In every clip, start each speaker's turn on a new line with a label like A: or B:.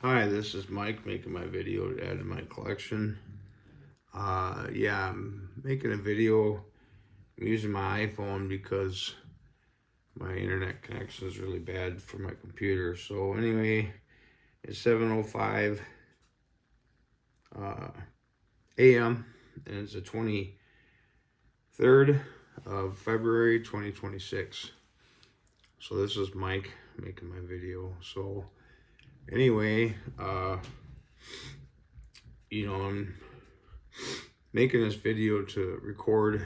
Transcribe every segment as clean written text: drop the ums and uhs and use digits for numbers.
A: Hi, this is Mike making my video to add to my collection. Yeah, I'm making a video using my iPhone because my internet connection is really bad for my computer. So anyway, it's 7:05 a.m. and it's the 23rd of February 2026. So this is Mike making my video. So anyway, I'm making this video to record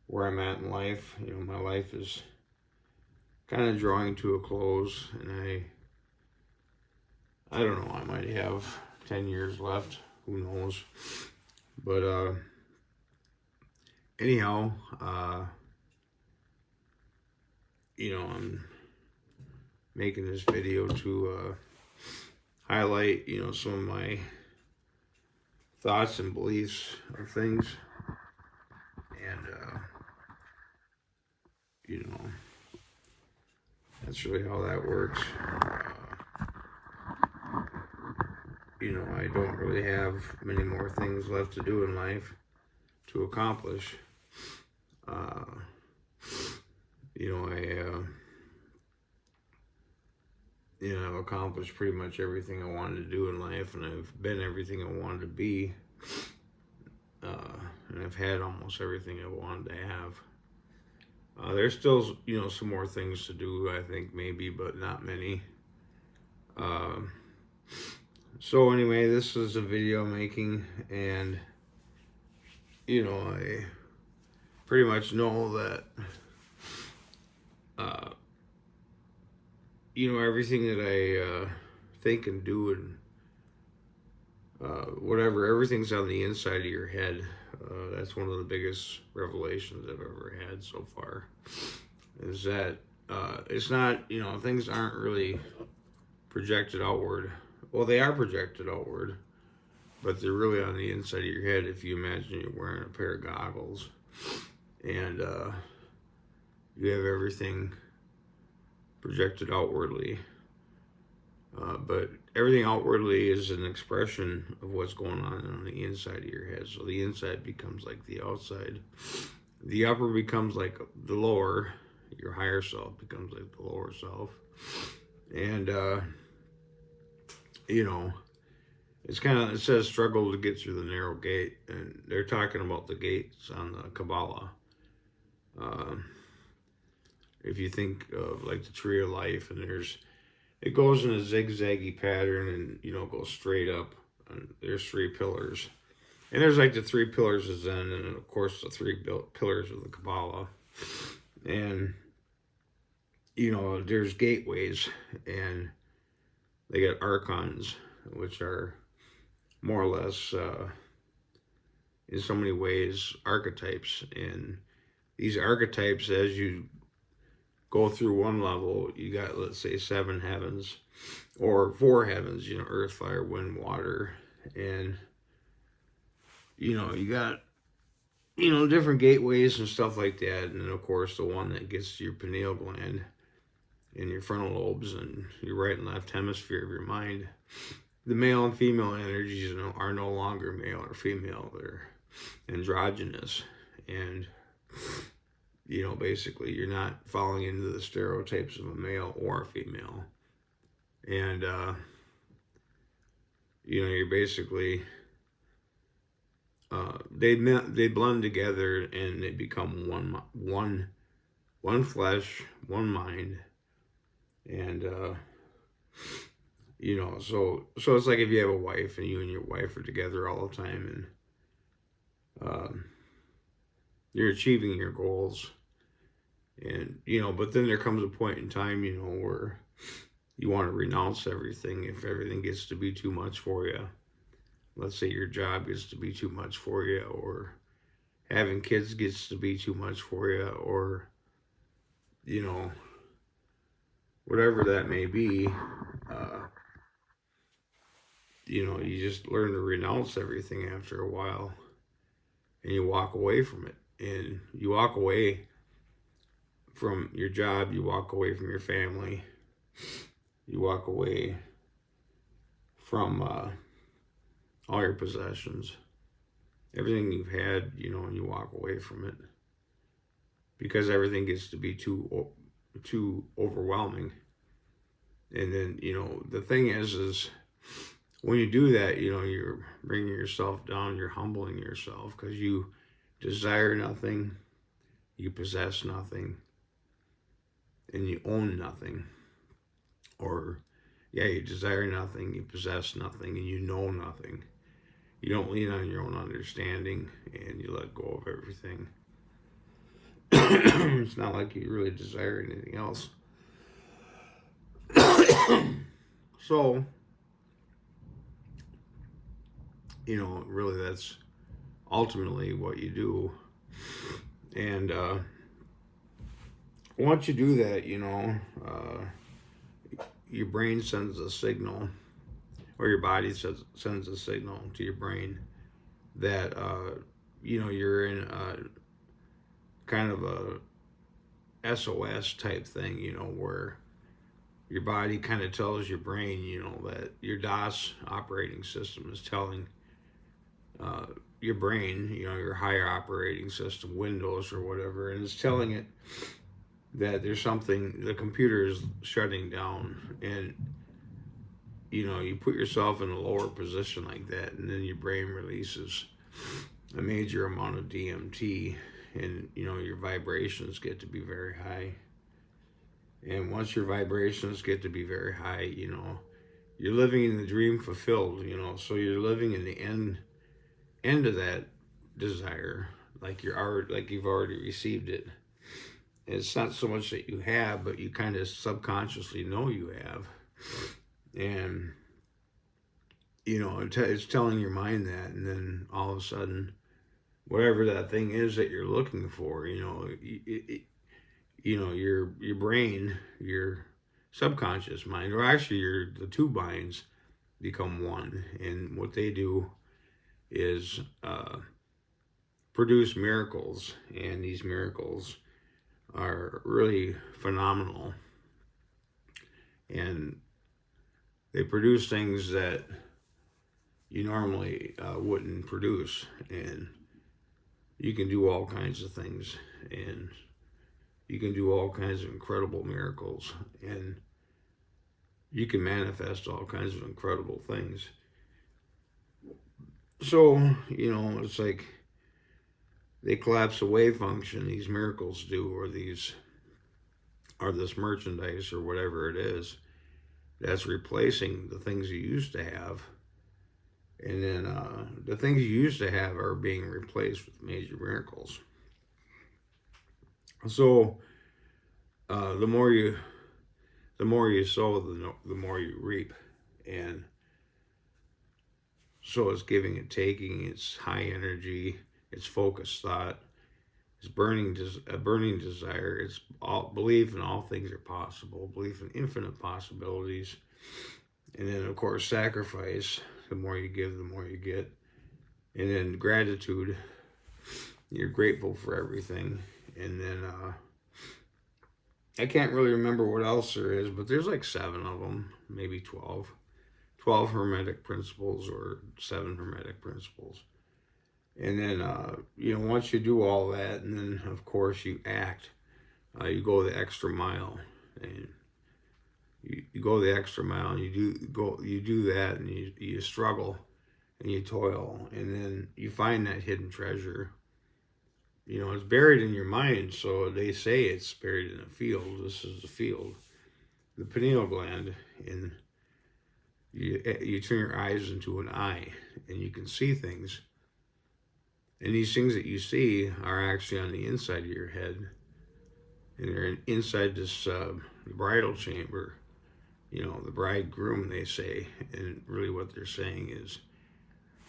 A: where I'm at in life. My life is kind of drawing to a close, and I don't know, I might have 10 years left, who knows. But anyhow, I'm making this video to highlight, some of my thoughts and beliefs of things. And you know, that's really how that works. I don't really have many more things left to do in life to accomplish. Uh, I've accomplished pretty much everything I wanted to do in life, and I've been everything I wanted to be. And I've had almost everything I wanted to have. There's still, some more things to do, I think, maybe, but not many. So anyway, this is a video making, and, I pretty much know that, everything that I think and do and whatever, everything's on the inside of your head. That's one of the biggest revelations I've ever had so far. Is that it's not, things aren't really projected outward. Well, they are projected outward, but they're really on the inside of your head. If you imagine you're wearing a pair of goggles and you have everything projected outwardly. But everything outwardly is an expression of what's going on the inside of your head. So the inside becomes like the outside. The upper becomes like the lower. Your higher self becomes like the lower self. And, it says struggle to get through the narrow gate. And they're talking about the gates on the Kabbalah. If you think of like the tree of life, and it goes in a zigzaggy pattern, and goes straight up, and there's three pillars, and there's like the three pillars of Zen, and of course the three pillars of the Kabbalah. And there's gateways, and they got archons, which are more or less in so many ways archetypes. And these archetypes, as you go through one level, you got, let's say, 7 heavens or 4 heavens, earth, fire, wind, water. And you got different gateways and stuff like that. And then of course the one that gets to your pineal gland and your frontal lobes and your right and left hemisphere of your mind. The male and female energies are no longer male or female. They're androgynous. And basically you're not falling into the stereotypes of a male or a female. And you're basically they blend together, and they become one flesh, one mind. And so it's like if you have a wife, and you and your wife are together all the time, and you're achieving your goals. And but then there comes a point in time, where you want to renounce everything if everything gets to be too much for you. Let's say your job gets to be too much for you, or having kids gets to be too much for you, or whatever that may be. You just learn to renounce everything after a while, and you walk away from it. And you walk away from your job, you walk away from your family, you walk away from all your possessions, everything you've had, and you walk away from it because everything gets to be too overwhelming. And then, the thing is when you do that, you're bringing yourself down, you're humbling yourself because you desire nothing, you possess nothing, and you own nothing. Or, yeah, you desire nothing, you possess nothing, and you know nothing. You don't lean on your own understanding, and you let go of everything. It's not like you really desire anything else. So, really that's ultimately what you do. And once you do that, your brain sends a signal, or your body sends a signal to your brain that, you're in kind of a SOS type thing, where your body kind of tells your brain, that your DOS operating system is telling your brain, your higher operating system, Windows or whatever, and it's telling it that there's something, the computer is shutting down, and you put yourself in a lower position like that, and then your brain releases a major amount of DMT, and your vibrations get to be very high. And once your vibrations get to be very high, you're living in the dream fulfilled, so you're living in the end of that desire, like you've already received it. It's not so much that you have, but you kind of subconsciously know you have. And it's telling your mind that, and then all of a sudden, whatever that thing is that you're looking for, your brain, your subconscious mind, or actually the two minds become one, and what they do is produce miracles, and these miracles are really phenomenal, and they produce things that you normally wouldn't produce, and you can do all kinds of things, and you can do all kinds of incredible miracles, and you can manifest all kinds of incredible things. So, it's like they collapse a wave function, these miracles do, or this merchandise or whatever it is that's replacing the things you used to have. And then the things you used to have are being replaced with major miracles. So the more you sow, the more you reap. And so it's giving and taking, it's high energy, it's focused thought, it's a burning desire, it's all belief in all things are possible, belief in infinite possibilities, and then of course sacrifice. The more you give, the more you get. And then gratitude, you're grateful for everything. And then I can't really remember what else there is, but there's like 7 of them, maybe 12 hermetic principles, or 7 hermetic principles. And then once you do all that, and then of course you act, you go the extra mile, and you go the extra mile, and you do that, and you struggle, and you toil, and then you find that hidden treasure. It's buried in your mind, so they say it's buried in a field. This is the field, the pineal gland, and you turn your eyes into an eye, and you can see things. And these things that you see are actually on the inside of your head, and they're inside this bridal chamber. The bridegroom, they say, and really what they're saying is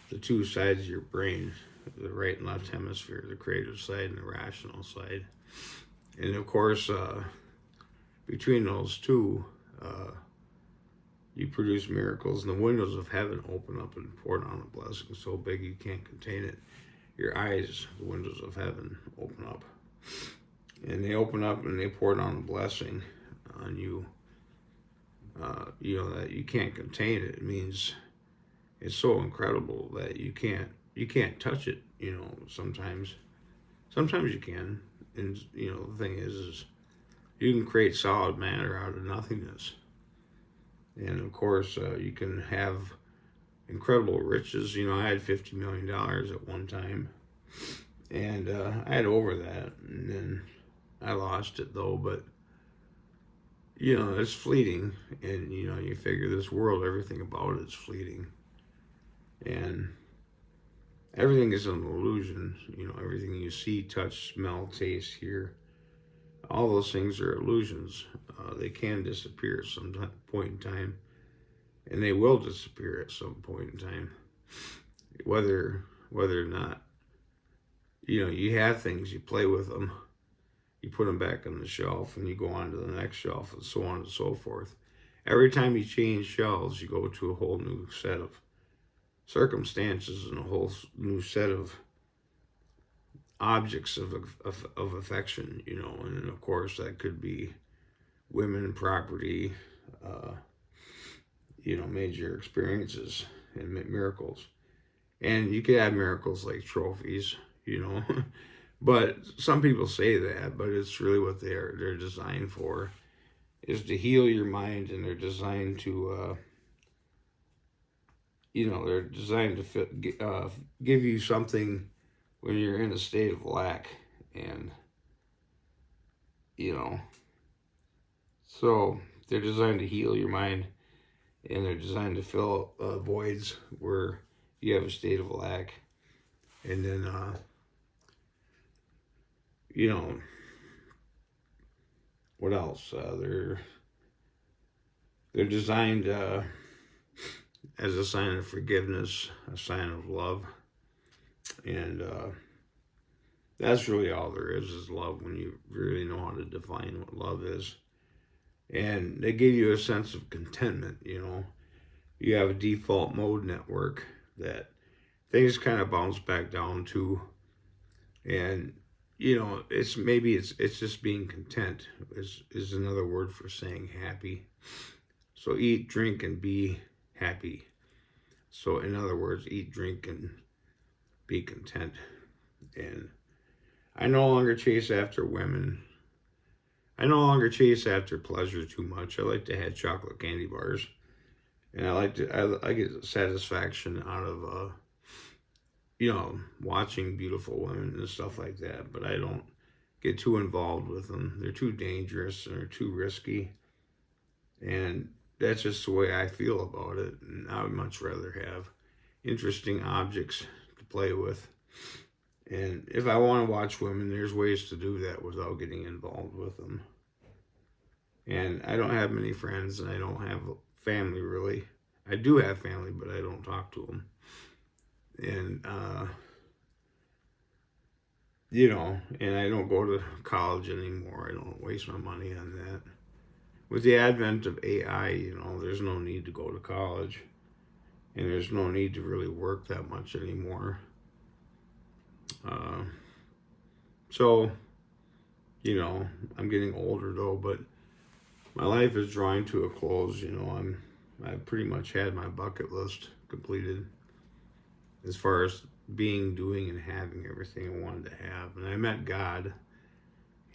A: the two sides of your brain, the right and left hemisphere, the creative side and the rational side. And of course, between those two, you produce miracles, and the windows of heaven open up and pour down a blessing so big you can't contain it. Your eyes, the windows of heaven, open up. And they open up and they pour down a blessing on you, that you can't contain it. It means it's so incredible that you can't touch it. Sometimes you can, and the thing is you can create solid matter out of nothingness, and of course you can have incredible riches. I had $50 million at one time, and I had over that, and then I lost it though. But it's fleeting, and you figure this world, everything about it is fleeting, and everything is an illusion. Everything you see, touch, smell, taste, hear, all those things are illusions. They can disappear at some point in time, and they will disappear at some point in time. Whether or not you have things, you play with them, you put them back on the shelf, and you go on to the next shelf, and so on and so forth. Every time you change shelves, you go to a whole new set of circumstances and a whole new set of objects of affection, and then of course that could be women, property, major experiences and miracles. And you could have miracles like trophies, but some people say that, but it's really what they're designed for, is to heal your mind, and they're designed to give you something when you're in a state of lack. And so they're designed to heal your mind, and they're designed to fill voids where you have a state of lack. And then what else? They're designed as a sign of forgiveness, a sign of love. And that's really all there is love, when you really know how to define what love is. And they give you a sense of contentment. You have a default mode network that things kind of bounce back down to. And it's just being content is another word for saying happy. So eat, drink, and be happy. So in other words, eat, drink, and be content. And I no longer chase after women. I no longer chase after pleasure too much. I like to have chocolate candy bars, and I get satisfaction out of watching beautiful women and stuff like that. But I don't get too involved with them. They're too dangerous, and they're too risky, and that's just the way I feel about it. And I would much rather have interesting objects to play with. And if I want to watch women, there's ways to do that without getting involved with them. And I don't have many friends, and I don't have family really. I do have family, but I don't talk to them. And and I don't go to college anymore. I don't waste my money on that. With the advent of AI, there's no need to go to college, and there's no need to really work that much anymore. So, I'm getting older though, but my life is drawing to a close. I've pretty much had my bucket list completed as far as being, doing, and having everything I wanted to have. And I met God.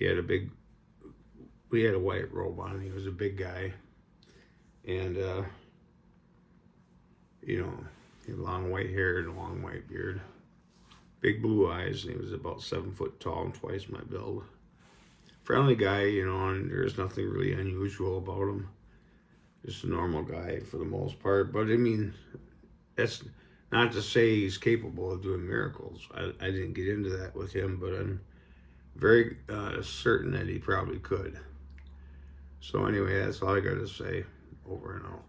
A: We had a white robe on. He was a big guy, and he had long white hair and a long white beard, big blue eyes, and he was about 7 foot tall and twice my build. Friendly guy, and there's nothing really unusual about him. Just a normal guy for the most part. But I mean, that's not to say he's capable of doing miracles. I didn't get into that with him, but I'm very certain that he probably could. So anyway, that's all I got to say. Over and out.